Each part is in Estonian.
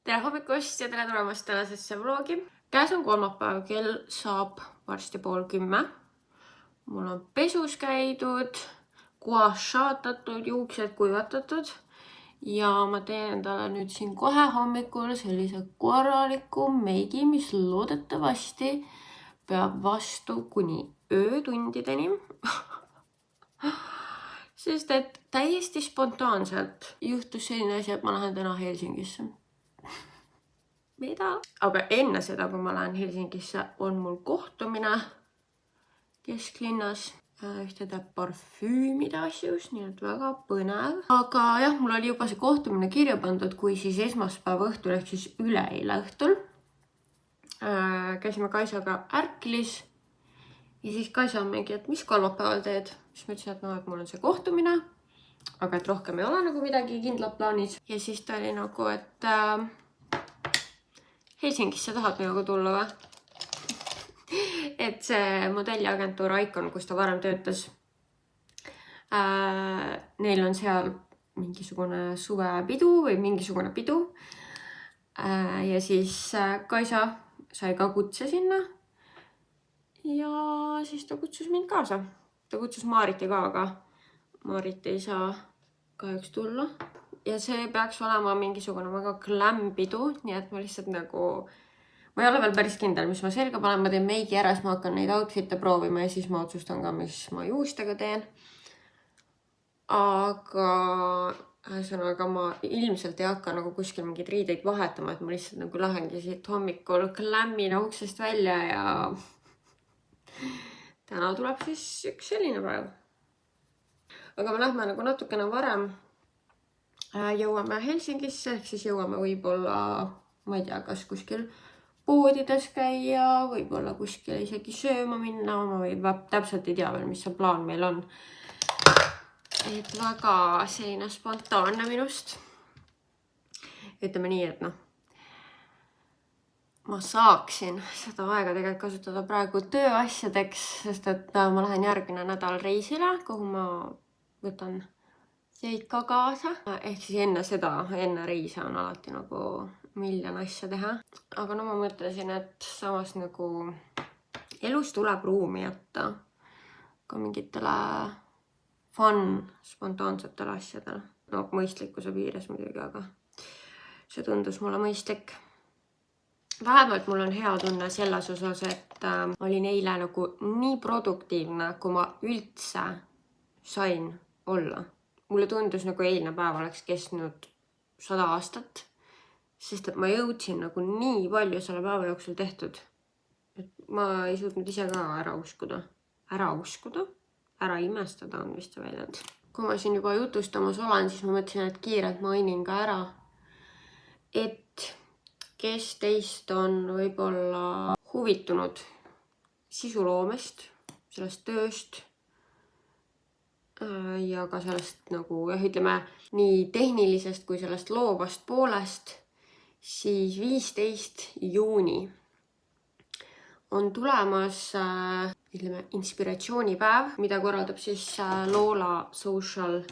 Tere hommikust ja tere tulemast tänasesse vlogi. Käes on kolmapäev, kell saab varsti 9:30. Mul on pesus käidud, guašaatatud, juuksed kuivatatud ja ma teen endale nüüd siin kohe hommikul sellise korraliku meigi, mis loodetavasti peab vastu kuni öötundideni. Sest et täiesti spontaanselt juhtus selline asi, et ma lähen täna Helsingisse. Mida? Aga enne seda, kui ma lähen Helsingisse, on mul kohtumine kesklinnas ühtede parfüümide asjus, nii et väga põnev. Aga jah, mul oli juba see kohtumine kirja pandud, kui siis esmaspäeva õhtul ehk siis üleeile õhtul. Käisime Kaisaga Ärklis ja siis Kaisa on mingi, et mis kolmapäeval teed? Siis ma ütlesin, et et mul on see kohtumine, aga et rohkem ei ole nagu midagi kindlat plaanis. Ja siis ta oli nagu, et Helsingisse tahad minuga tulla või? Et see modelliagentuur Icon, kus ta varem töötas, neil on seal mingisugune suvepidu või mingisugune pidu. Ja siis Kaisa sai ka kutse sinna. Ja siis ta kutsus mind kaasa. Ta kutsus Maariti ka, aga Maarit ei saa kahjuks tulla. Ja see peaks olema mingisugune väga glam pidu, nii et ma lihtsalt nagu... Ma ei ole veel päris kindel, mis ma selga panen. Ma teen meigi ära, siis ma hakkan neid outfit'e proovima ja siis ma otsustan ka, mis ma juustega teen. Aga ühesõnaga ma ilmselt ei hakka nagu kuskil mingeid riideid vahetama, et ma lihtsalt nagu lähengi siit hommikul glammina uksest välja ja täna tuleb siis üks selline päev. Aga me lähme nagu natukene varem. Jõuame Helsingisse, ehk siis jõuame võib-olla, ma ei tea, kas kuskil poodides käia, võib-olla kuskil isegi sööma minna, ma täpselt ei tea veel, mis see plaan meil on. Et väga selline spontaanne minust. Ütleme nii, et ma saaksin seda aega tegelikult kasutada praegu tööasjadeks, sest et ma lähen järgmine nädal reisile, kuhu ma võtan teid ka kaasa. Ehk siis enne reise on alati nagu miljon asja teha. Aga ma mõtlesin, et samas nagu elus tuleb ruumi jätta ka mingitele spontaansetele asjadele. Mõistlikkuse piires muidugi, aga see tundus mulle mõistlik. Vähemalt mul on hea tunne selles osas, et ma olin eile nagu nii produktiivne, kui ma üldse sain olla. Mulle tundus nagu eilne päev oleks kestnud 100 aastat, sest et ma jõudsin nagu nii palju selle päeva jooksul tehtud, et ma ei suutnud ise ka ära uskuda. Ära imestada on vist see väljend. Kui ma siin juba jutustamas olen, siis ma mõtlesin, et kiirelt mainin ka ära, et kes teist on võib-olla huvitunud sisuloomest, sellest tööst, ja ka sellest nagu, ütleme, nii tehnilisest kui sellest loovast poolest, siis 15. juuni on tulemas inspiratsioonipäev, mida korraldab siis Loola Social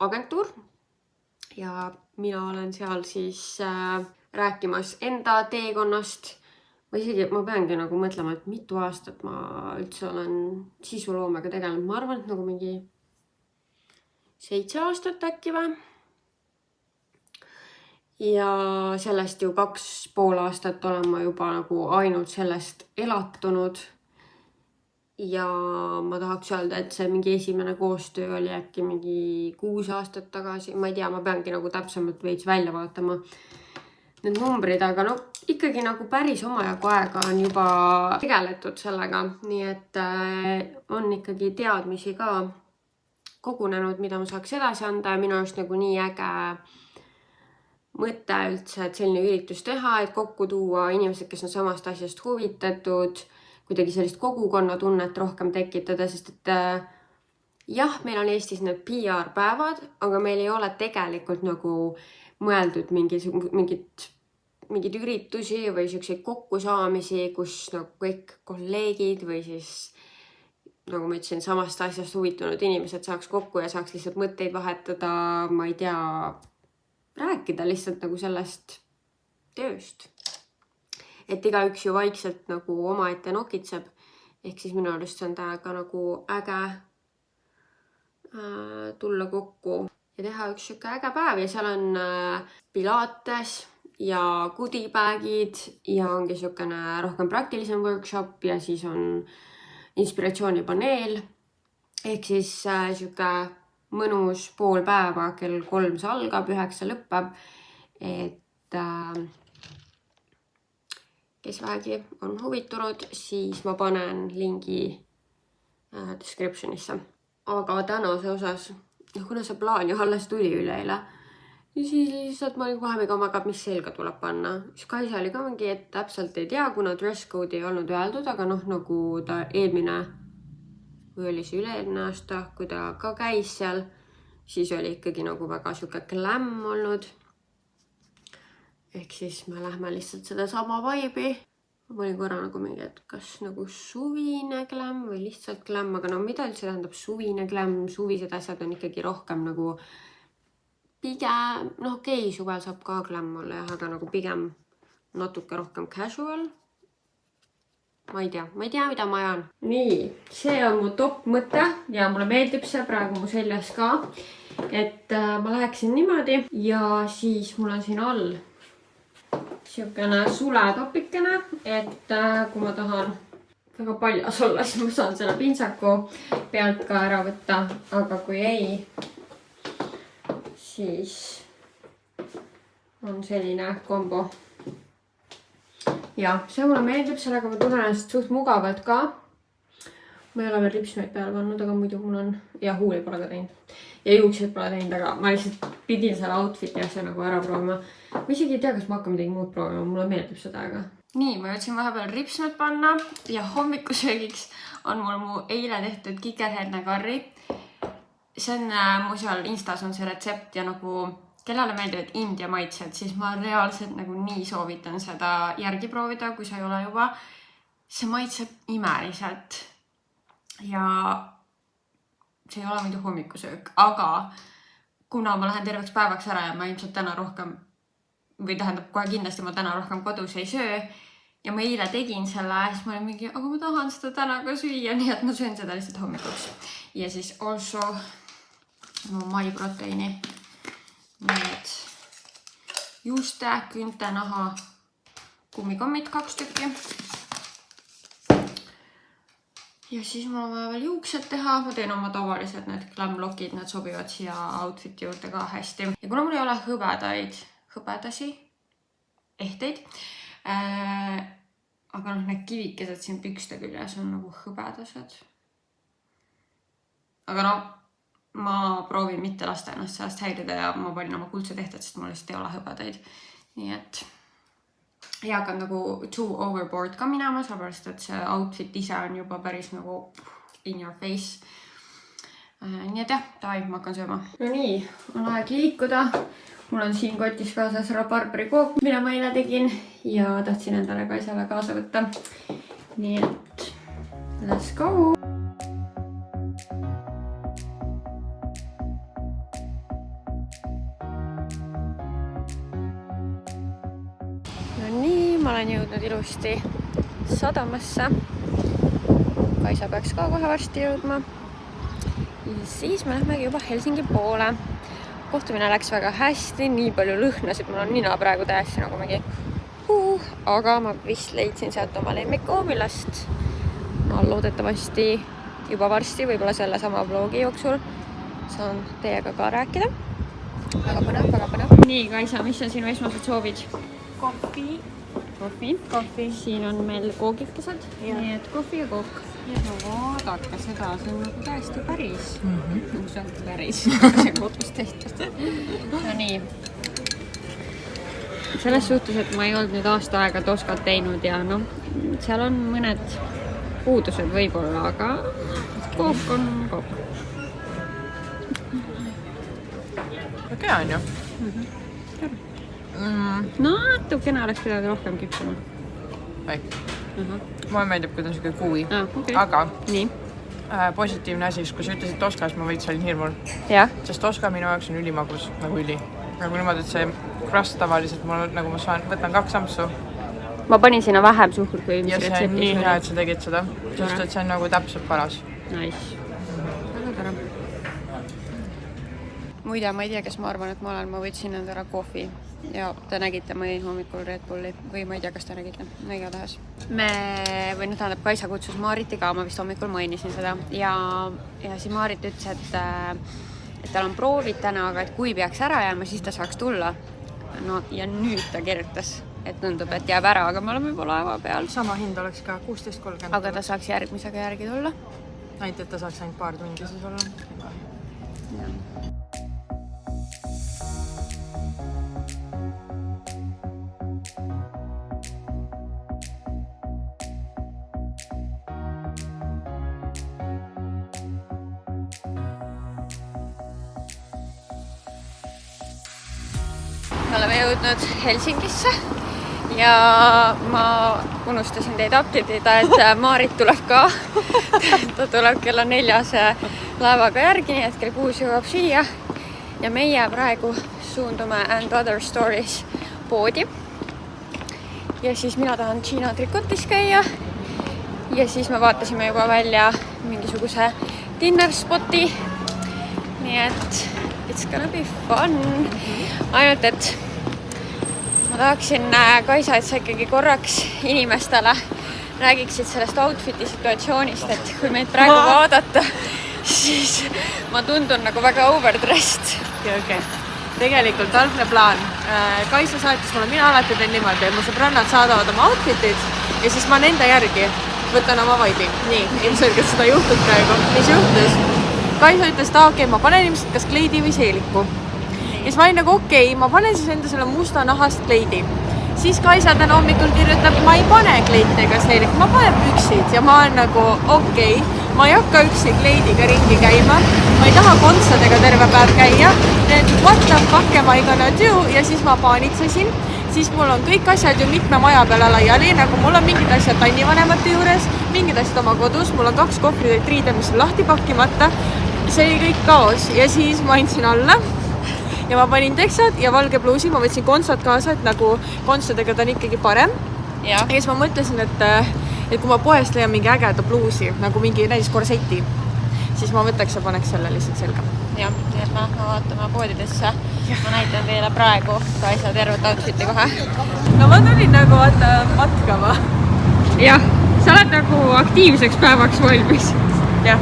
agentuur. Ja mina olen seal siis rääkimas enda teekonnast. Ma peangi nagu mõtlema, et mitu aastat ma üldse olen sisuloomega tegelenud. Ma arvan, et nagu mingi 7 aastat äkki või. Ja sellest ju 2,5 aastat olen ma juba nagu ainult sellest elatunud. Ja ma tahaks öelda, et see mingi esimene koostöö oli äkki mingi 6 aastat tagasi. Ma ei tea, ma peangi nagu täpsemalt veits välja vaatama need numbrid, aga ikkagi nagu päris omajagu aega on juba tegeletud sellega, nii et on ikkagi teadmisi ka kogunenud, mida ma saaks edasi anda ja minu arust nagu nii äge mõte üldse, et selline üritus teha, et kokku tuua inimesed, kes on samast asjast huvitatud, kuidagi sellist kogukonna-tunnet rohkem tekitada, sest et jah, meil on Eestis need PR-päevad, aga meil ei ole tegelikult nagu mõeldud mingid üritusi või selliseid kokkusaamisi, kus nagu kõik kolleegid või siis, nagu ma ütlesin, samast asjast huvitunud inimesed saaks kokku ja saaks lihtsalt mõtteid vahetada, ma ei tea, rääkida lihtsalt nagu sellest tööst. Et igaüks ju vaikselt nagu omaette nokitseb. Ehk siis minu arust on täiega nagu äge tulla kokku ja teha üks siuke äge päev ja seal on pilates ja goodiebagid ja ongi siukene rohkem praktilisem workshop ja siis on inspiratsioonipaneel. Ehk siis siuke mõnus pool päeva, kell 3 see algab, 9 lõppeb. Et kes vähegi on huvitunud, siis ma panen lingi descriptionisse. Aga tänase osas, kuna see plaan ju alles tuli üleeile, siis lihtsalt ma olin kohe mega magab, mis selga tuleb panna. Siis Kaisa oli ka mingi, et täpselt ei tea, kuna dress code ei olnud öeldud, aga nagu ta eelmine, või oli see üle-eelmine aasta, kui ta ka käis seal, siis oli ikkagi nagu väga siuke glam olnud. Ehk siis me lähme lihtsalt seda sama vibe'i. Ma olin korra nagu mingi, et kas nagu suvine glam või lihtsalt glam, aga no mida üldse tähendab suvine glam, suvised asjad on ikkagi rohkem nagu pigem, okei, suvel saab ka glam olla, aga nagu pigem natuke rohkem casual. Ma ei tea, mida ma ajan. Nii, see on mu top mõte ja mulle meeldib see praegu mu seljas ka, et ma läheksin niimoodi ja siis mul on siin all siukene suletopikene, et kui ma tahan väga paljas olla, siis ma saan selle pintsaku pealt ka ära võtta, aga kui ei, siis on selline kombo. Ja see mulle meeldib, sellega ma tunnen ennast suht mugavalt ka. Ma ei ole veel ripsmeid peale pannud, aga muidu mul on, ja huuli pole ka teinud. Ja juuksed pole teinud, aga ma lihtsalt pidin selle outfiti asja nagu ära proovima. Ma isegi ei tea, kas ma hakkan midagi muud proovima, mulle meeldib seda aega. Nii, ma jõudsin vahepeal ripsmed panna ja hommikusöögiks on mul mu eile tehtud kikerheadne karri. See on mu seal Instas on see retsept ja nagu kellele meeldivad India maitsed, siis ma reaalselt nagu nii soovitan seda järgi proovida, kui sa ei ole juba. See maitseb imeliselt ja see ei ole muidu hommikusöök, aga kuna ma lähen terveks päevaks ära ja ma ilmselt täna rohkem, või tähendab kohe kindlasti ma täna rohkem kodus ei söö ja ma eile tegin selle, siis ma olin mingi, aga ma tahan seda täna ka süüa, nii et ma söön seda lihtsalt hommikuks. Ja siis also my proteiini. Need juuste, künte, naha, kummikommid 2 tükki. Ja siis mul on vaja veel juuksed teha. Ma teen oma tavalised need glam lockid, need sobivad siia outfiti juurde ka hästi. Ja kuna mul ei ole hõbedasi, ehteid, aga need kivikesed siin pükste küljes on nagu hõbedased. Aga ma proovin mitte lasta ennast sellest häirida ja ma panin oma kuldse tehted, sest mul lihtsalt ei ole hõbedaid. Nii et ei hakkan nagu too overboard ka minema, sellepärast et see outfit ise on juba päris nagu in your face. Nii et jah, davai, ma hakkan sööma. No nii, on aeg liikuda. Mul on siin kotis kaasas rabarberikook, mida ma eile tegin ja tahtsin endale Kaisale kaasa võtta. Nii et let's go! Ma olen jõudnud ilusti sadamasse. Kaisa peaks ka kohe varsti jõudma. Ja siis me lähmegi juba Helsingi poole. Kohtumine läks väga hästi, nii palju lõhnasid. Mul on nina praegu täiesti nagu mingi aga ma vist leidsin sealt oma lemmiku, millest ma loodetavasti juba varsti, võib-olla selle sama vlogi jooksul saan teiega ka rääkida. Väga põnev. Nii, Kaisa, mis on sinu esmased soovid? Kohvi. Siin on meil koogikesed, nii et kohvi ja kook. Ja vaadake seda, see on nagu täiesti päris. See on päris, see kodus tehtud. No nii. Selles suhtes, et ma ei olnud nüüd aasta aega Toskat teinud ja seal on mõned puudused võib-olla, aga kook on kook. Okei on ju. Natukene oleks pidanud rohkem küpsema. Mulle meeldib, kui ta on siuke kuui. Okay. Aga nii. Positiivne asi, kui sa ütlesid Toskas, ma võid seal hirmul. Ja. Sest Toska minu jaoks on ülimagus, nagu üli. nagu niimoodi, et see krust tavaliselt mul nagu ma võtan 2 ampsu. Ma panin sinna vähem suhkur, kui mis ja see on nii hea, et sa tegid seda. Just, et see on nagu täpselt paras. Nice. Väga tore. Muide, ma ei tea, kes ma arvan, et ma võtsin endale kohvi ja te nägite, ma jõin hommikul Red Bulli või ma ei tea, kas te nägite, no igatahes. Tähendab, Kaisa kutsus Maariti ka, ma vist hommikul mainisin seda ja siis Maarit ütles, et tal on proovid täna, aga et kui peaks ära jääma, siis ta saaks tulla. No ja nüüd ta kirjutas, et tundub, et jääb ära, aga me oleme juba laeva peal. Sama hind oleks ka 16.30. Aga ta saaks järgmisega järgi tulla. Ainult, et ta saaks ainult paar tundi siis olla. Ja. Me oleme jõudnud Helsingisse ja ma unustasin teid update'ida, et Maarit tuleb ka. Ta tuleb kella 4 laevaga järgi, nii et kell 6 jõuab siia. Ja meie praegu suundume And Other Stories poodi. Ja siis mina tahan Gina trikotis käia. Ja siis me vaatasime juba välja mingisuguse dinner spoti. Nii et it's gonna be fun. Ainult, et ma tahaksin, Kaisa, et sa ikkagi korraks inimestele räägiksid sellest outfiti situatsioonist, et kui meid praegu vaadata, siis ma tundun nagu väga overdressed. Okay. Tegelikult algne plaan. Kaisa saatis mulle, mina alati teen niimoodi, et mu sõbrannad saadavad oma outfitid ja siis ma nende järgi võtan oma vibe'i. Nii, ilmselgelt seda juhtub praegu. Mis juhtus? Kaisa ütles, et ma panen ilmselt kas kleidi või seeliku. Ja siis ma olin nagu ma panen siis enda selle musta nahast kleidi. Siis Kaisa täna hommikul kirjutab, ma ei pane kleiti ega seeliku, ma panen püksid ja ma olen nagu ma ei hakka üksi kleidiga ringi käima, ma ei taha kontsadega terve päev käia, et what the fuck am I gonna do ja siis ma paanitsesin, siis mul on kõik asjad ju mitme maja peale laiali, nagu mul on mingid asjad tannivanemate juures, mingid asjad oma kodus, mul on 2 kohvrit riide, mis on lahti pakkimata, see oli kõik kaos ja siis ma andsin alla ja ma panin teksad ja valge pluusi, ma võtsin kontsad kaasa, et nagu kontsadega ta on ikkagi parem. Ja siis ma mõtlesin, et kui ma poest leian mingi ägeda pluusi, nagu mingi näiteks korseti, siis ma võtaks ja paneks selle lihtsalt selga. Jah, nii et me vaatame poodidesse. Ma näitan teile praegu Kaisa tervet outfiti kohe. No ma tulin nagu matkama. Jah, sa oled nagu aktiivseks päevaks valmis. Jah.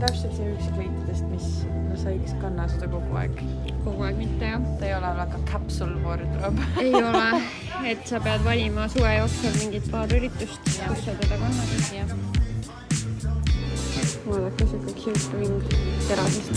Täpselt see üks kleitidest, mis sa ei kanna seda kogu aeg. Kogu aeg mitte, jah. Ta ei ole väga capsule wardrobe. Ei ole, et sa pead valima suve jooksul mingit paar üritust, kus sa teda kannad. Ja. Vaadake, see kõik cute ring terasest.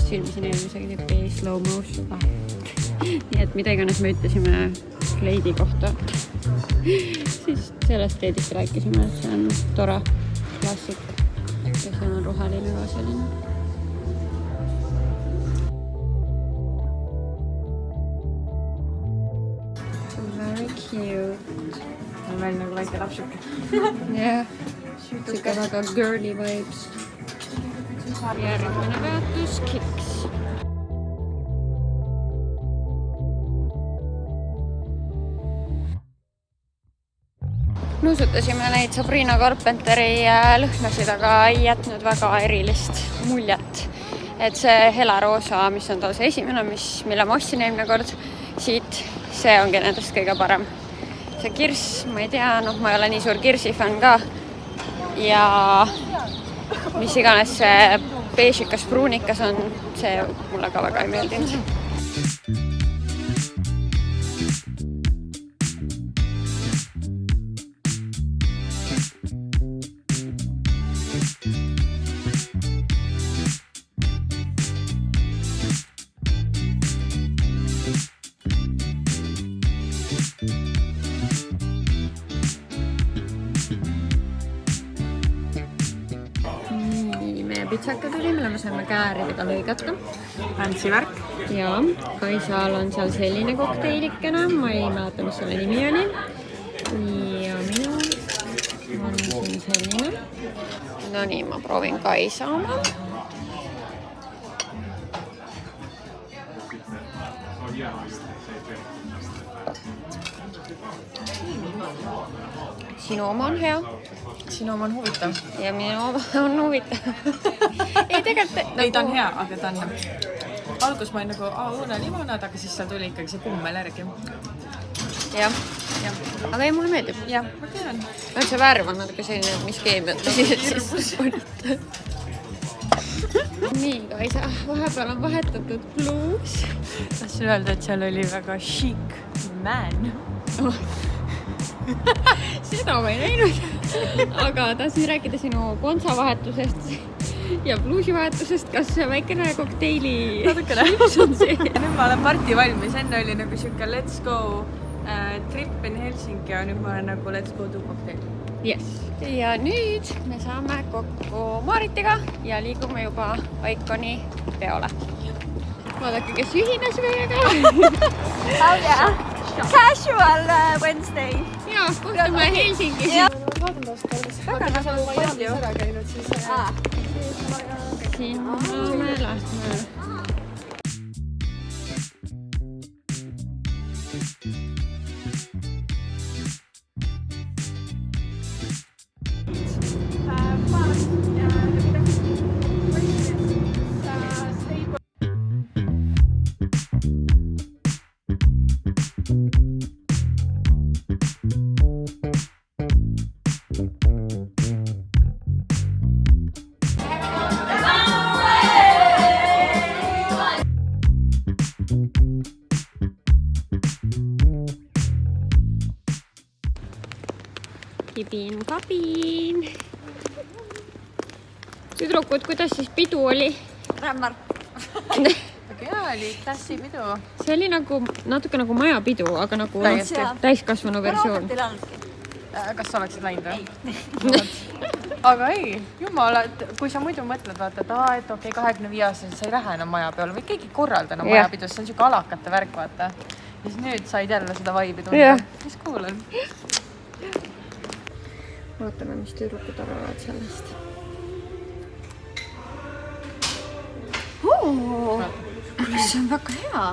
Filmisin eelmisega tüüpi slow motion. Nii et mida iganes me ütlesime kleidi kohta, siis sellest kleidist rääkisime, et see on tore klassik ja see on roheline ka selline. Very cute. On veel nagu väike lapsuke. Jah, siuke väga girly vibes. Järgmine peatus Kiks. Nuusutasime neid Sabrina Carpenteri lõhnasid, aga ei jätnud väga erilist muljet. Et see helaroosa, mis on tal see esimene, mille ma ostsin eelmine kord siit, see ongi nendest kõige parem. See kirss, ma ei tea, ma ei ole nii suur kirsi fänn ka. Ja mis iganes see beežikas pruunikas on, see mulle ka väga ei meeldinud. Pitsaka tuli, mille me saime kääridega lõigata. Fancy värk. Ja Kaisal on seal selline kokteilikene, ma ei mäleta, mis selle nimi oli. Ja minul on siin selline. No nii, ma proovin Kaisa oma. Sinu oma on hea. Sinu oma on huvitav. Ja minu oma on huvitav. Ei, tegelikult... Ei, ta on hea, aga ta on... Algus ma olin nagu õune limonad, aga siis seal tuli ikkagi see kummel järgi. Jah. Aga ei, mulle meeldib. Jah, ma tean. See värv on natuke selline, et mis keemiat siis panite. Nii, Kaisa, vahepeal on vahetatud bluus. Tahtsin öelda, et seal oli väga chic man. Seda ma ei näinud. Aga tahtsin rääkida sinu kontsavahetusest ja bluusivahetusest. Kas väikene kokteili šips on see? Nüüd ma olen parti valmis. Enne oli nagu siuke let's go trip in Helsingi ja nüüd ma olen nagu let's go to kokteil. Yes. Ja nüüd me saame kokku Maritiga ja liigume juba Iconi peole. Vaadake, kes ühines meiega. Oh yeah. Casual Wednesday. Jaa, kohtume Helsingis. Väga ma olen palju ära käinud siis. Sinna me lähme. Papin. Tüdrukud, kuidas siis pidu oli? Rämmar. Hea oli, klassi pidu. See oli nagu natuke nagu majapidu, aga nagu täiskasvanu versioon. Kas sa oleksid läinud või? Aga ei, jumala, kui sa muidu mõtled, vaata, et okei, 25-aastaselt sa ei lähe enam maja peale või keegi korralda enam majapidus, see on siuke alakate värk, vaata. Ja siis nüüd said jälle seda vaibi tunda. Mis cool on? Vaatame, mis tüdrukud arvavad sellest. See on väga hea.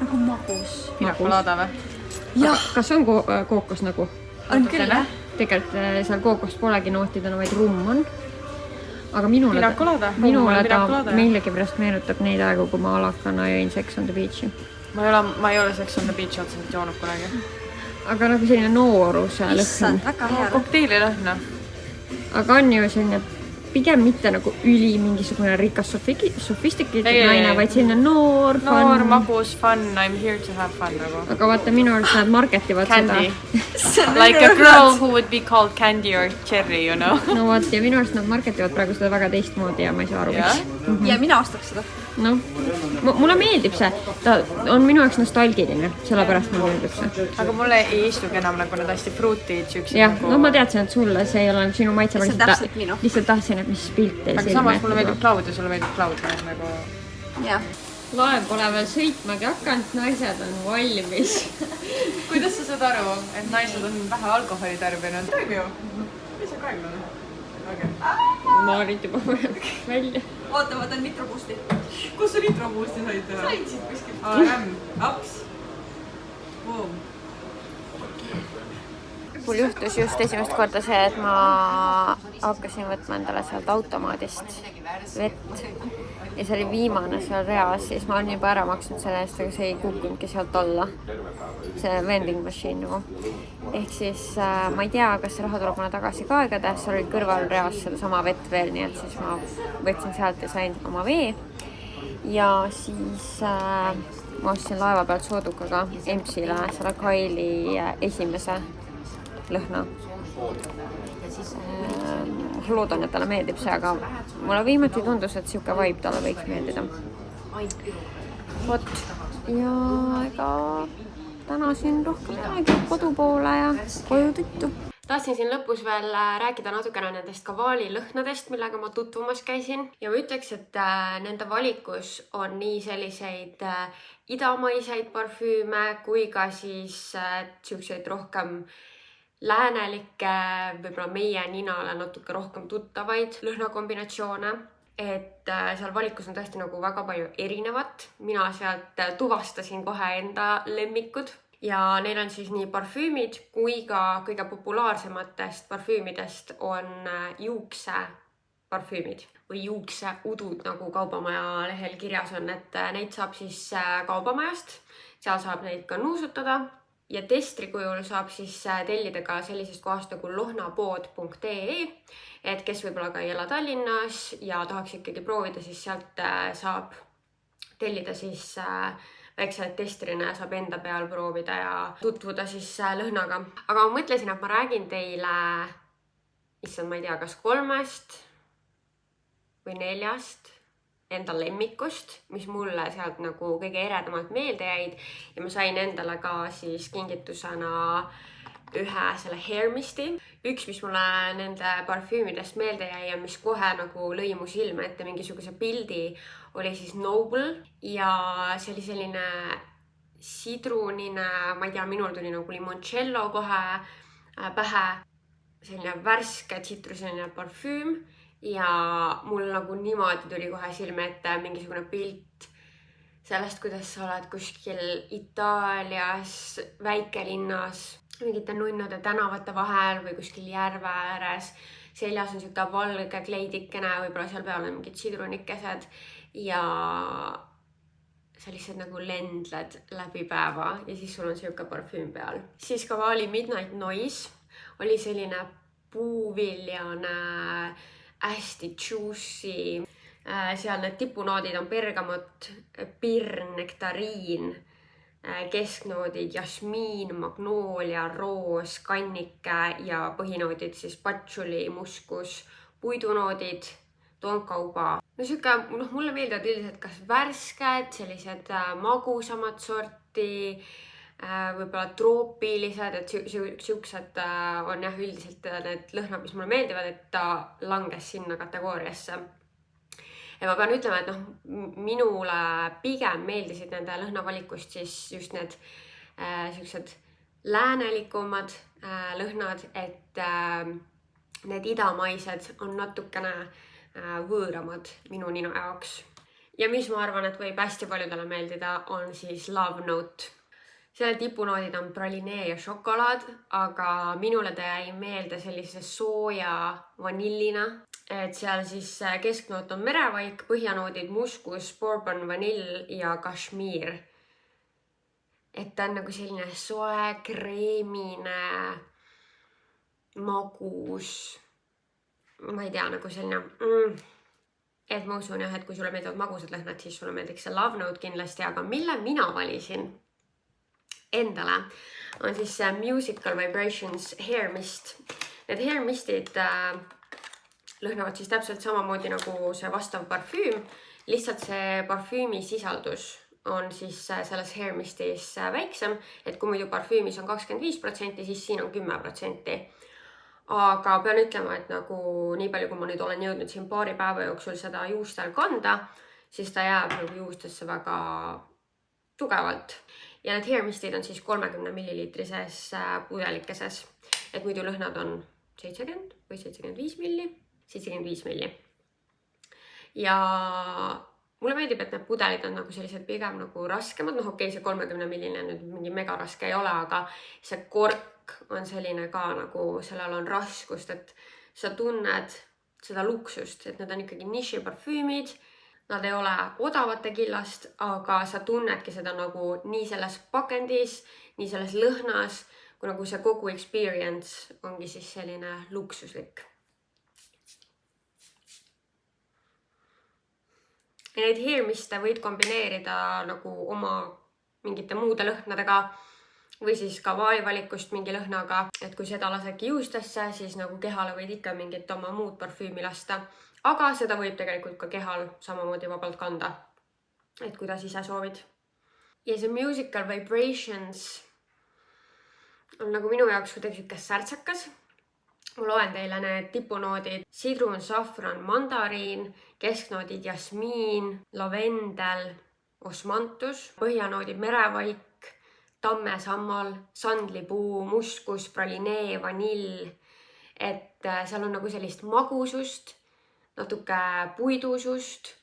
Nagu magus. Pinakolaada või? Jah. Kas on kookos nagu? On küll, jah. Tegelikult seal kookost polegi nootidena, vaid rumm on. Aga minule ta millegi pärast meenutab neid aegu, kui ma alakana jõin Sex on the Beachi. Ma ei ole Sex on the Beachi otseselt joonud kunagi. Aga nagu selline nooruse lõhn. Issand, väga hea. Kokteili lõhn. Aga on ju selline pigem mitte nagu üli mingisugune rikas sofistikeeritud naine, vaid selline noor, fun. Magus, fun, I'm here to have fun nagu. Aga vaata, minu arust nad marketivad Candy. Like a girl who would be called Candy or Cherry, you know. No vaat, ja minu arust nad marketivad praegu seda väga teistmoodi ja ma ei saa aru, miks. Ja mina ostaks seda. No, mulle meeldib see. Ta on minu jaoks nostalgiline, sellepärast mulle meeldib see. Aga mulle ei istugi enam nagu need hästi fruitid, siuksed jah, nagu... no ma teadsin, et sulle see ei ole sinu maitse. See on täpselt minu. Lihtsalt tahtsin, et mis pilt teil aga samas mulle meeldib cloud ja sulle meeldib cloud nagu... jah. Laev pole veel sõitmagi hakanud, naised on valmis. Kuidas sa saad aru, et naised on vähe alkoholi tarbinud? Toim ju. Mis see praegu on? Maarit juba paneb välja. Oota, ma teen nitrobuusti. Kus sa nitrobuusti said teha? Sain siit kuskilt. AM, aps. Boom. Mul juhtus just esimest korda see, et ma hakkasin võtma endale sealt automaadist vett. Ja see oli viimane seal reas, siis ma olen juba ära maksnud selle eest, aga see ei kukkunudki sealt alla. See vending machine nagu. ehk siis ma ei tea, kas see raha tuleb mulle tagasi ka igatahes, seal oli kõrval reas sedasama vett veel, nii et siis ma võtsin sealt ja sain oma vee. Ja siis ma ostsin laeva pealt soodukaga Empsile selle Kaili esimese lõhna. Ma loodan, et talle meeldib see, aga mulle viimati tundus, et siuke vibe talle võiks meeldida. Vot, ja ega täna siin rohkem midagi kodu poole ja koju tuttu. Tahtsin siin lõpus veel rääkida natukene nendest Kavaali lõhnadest, millega ma tutvumas käisin. Ja ma ütleks, et nende valikus on nii selliseid idamaiseid parfüüme kui ka siis siukseid rohkem läänelikke, võib-olla meie ninale natuke rohkem tuttavaid lõhnakombinatsioone. Et seal valikus on tõesti nagu väga palju erinevat. Mina sealt tuvastasin kohe enda lemmikud. Ja neil on siis nii parfüümid kui ka kõige populaarsematest parfüümidest on juukse parfüümid või juukseudud, nagu Kaubamaja lehel kirjas on, et neid saab siis Kaubamajast. Seal saab neid ka nuusutada ja testri kujul saab siis tellida ka sellisest kohast nagu lohnapood.ee, et kes võib-olla ka ei ela Tallinnas ja tahaks ikkagi proovida, siis sealt saab tellida siis väikse testrina saab enda peal proovida ja tutvuda siis lõhnaga. Aga ma mõtlesin, et ma räägin teile, ma ei tea, kas 3 või 4 enda lemmikust, mis mulle sealt nagu kõige eredamalt meelde jäid. Ja ma sain endale ka siis kingitusena ühe selle Hair Misti. Üks, mis mulle nende parfüümidest meelde jäi ja mis kohe nagu lõi mu silme ette mingisuguse pildi, oli siis Noble ja see oli selline sidrunine, ma ei tea, minul tuli nagu limoncello kohe pähe, selline värske tsitruseline parfüüm ja mul nagu niimoodi tuli kohe silme ette mingisugune pilt sellest, kuidas sa oled kuskil Itaalias, väikelinnas, mingite nunnude tänavate vahel või kuskil järve ääres. Seljas on siuke valge kleidikene, võib-olla seal peal on mingid sidrunikesed ja sa lihtsalt nagu lendled läbi päeva ja siis sul on siuke parfüüm peal. Siis Kavaali Midnight Noise oli selline puuviljane, hästi juicy. Seal need tipunoodid on bergamot, pirn, nektariin, kesknoodid jasmiin, magnoolia, roos, kannike ja põhinoodid siis patšuli, muskus, puidunoodid, toonkauba. No siuke, mulle meeldivad üldiselt kas värsked, sellised magusamad sorti, võib-olla troopilised, et siuksed on jah üldiselt need lõhnad, mis mulle meeldivad, et ta langes sinna kategooriasse. Ja ma pean ütlema, et minule pigem meeldisid nende lõhnavalikust siis just need siuksed läänelikumad lõhnad, et need idamaised on natukene võõramad minu nina jaoks. Ja mis ma arvan, et võib hästi paljudele meeldida, on siis Love Note. Selle tipunoodid on pralinee ja šokolaad, aga minule ta jäi meelde sellise sooja vanillina. Et seal siis kesknoot on merevaik, põhjanoodid muskus, bourbon, vanill ja kashmir. Et ta on nagu selline soe, kreemine, magus. Ma ei tea, nagu selline... Et ma usun jah, et kui sulle meeldivad magusad lõhnad, siis sulle meeldiks see Love Note kindlasti, aga mille mina valisin endale on siis Musical Vibrations Hair Mist. Need Hair Mistid lõhnavad siis täpselt samamoodi nagu see vastav parfüüm, lihtsalt see parfüümi sisaldus on siis selles Hair Mistis väiksem, et kui muidu parfüümis on 25%, siis siin on 10%. Aga pean ütlema, et nagu nii palju, kui ma nüüd olen jõudnud siin paari päeva jooksul seda juustel kanda, siis ta jääb nagu juustesse väga tugevalt. Ja need Hair Mistid on siis 30 milliliitrises pudelikeses, et muidu lõhnad on 70 või 75 milli. 75 milli. Ja mulle meeldib, et need pudelid on nagu sellised pigem nagu raskemad. Okei, see 30 milline nüüd mingi mega raske ei ole, aga see kork on selline ka nagu, sellel on raskust, et sa tunned seda luksust, et need on ikkagi nišiparfüümid. Nad ei ole odavate killast, aga sa tunnedki seda nagu nii selles pakendis, nii selles lõhnas kuna kui see kogu experience ongi siis selline luksuslik. Ja neid heermiste võid kombineerida nagu oma mingite muude lõhnadega või siis ka valikust mingi lõhnaga, et kui seda lasedki juustesse, siis nagu kehale võid ikka mingit oma muud parfüümi lasta, aga seda võib tegelikult ka kehal samamoodi vabalt kanda, et kuidas ise soovid. Ja see Musical Vibrations on nagu minu jaoks kuidagi siuke särtsakas. Ma loen teile need tipunoodid: sidrun, safran, mandariin, kesknoodid jasmiin, lavendel, osmantus, põhjanoodid merevaik, tammesammal, sandlipuu, muskus, pralinee, vanill. Et seal on nagu sellist magusust, natuke puidusust,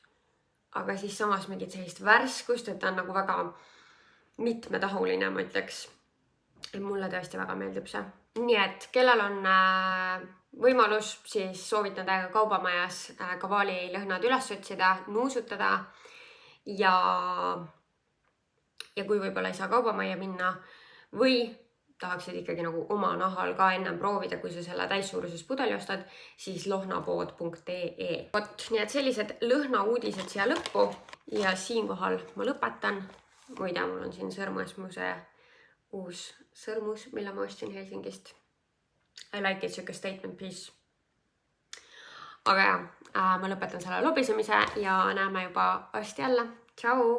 aga siis samas mingit sellist värskust, et ta on nagu väga mitmetahuline, ma ütleks. Ja mulle tõesti väga meeldib see. Nii et kellel on võimalus, siis soovitan täiega kaubamajas Cavalli lõhnad üles otsida, nuusutada ja kui võib-olla ei saa kaubamajja minna või tahaksid ikkagi nagu oma nahal ka ennem proovida, kui sa selle täissuuruses pudeli ostad, siis lohnapood.ee. Vot, nii et sellised lõhnauudised siia lõppu ja siinkohal ma lõpetan. Muide, mul on siin sõrmus mu see uus sõrmus, mille ma ostsin Helsingist. I like it, siuke statement piece. Aga ja, ma lõpetan selle lobisemise ja näeme juba varsti jälle. Tšau!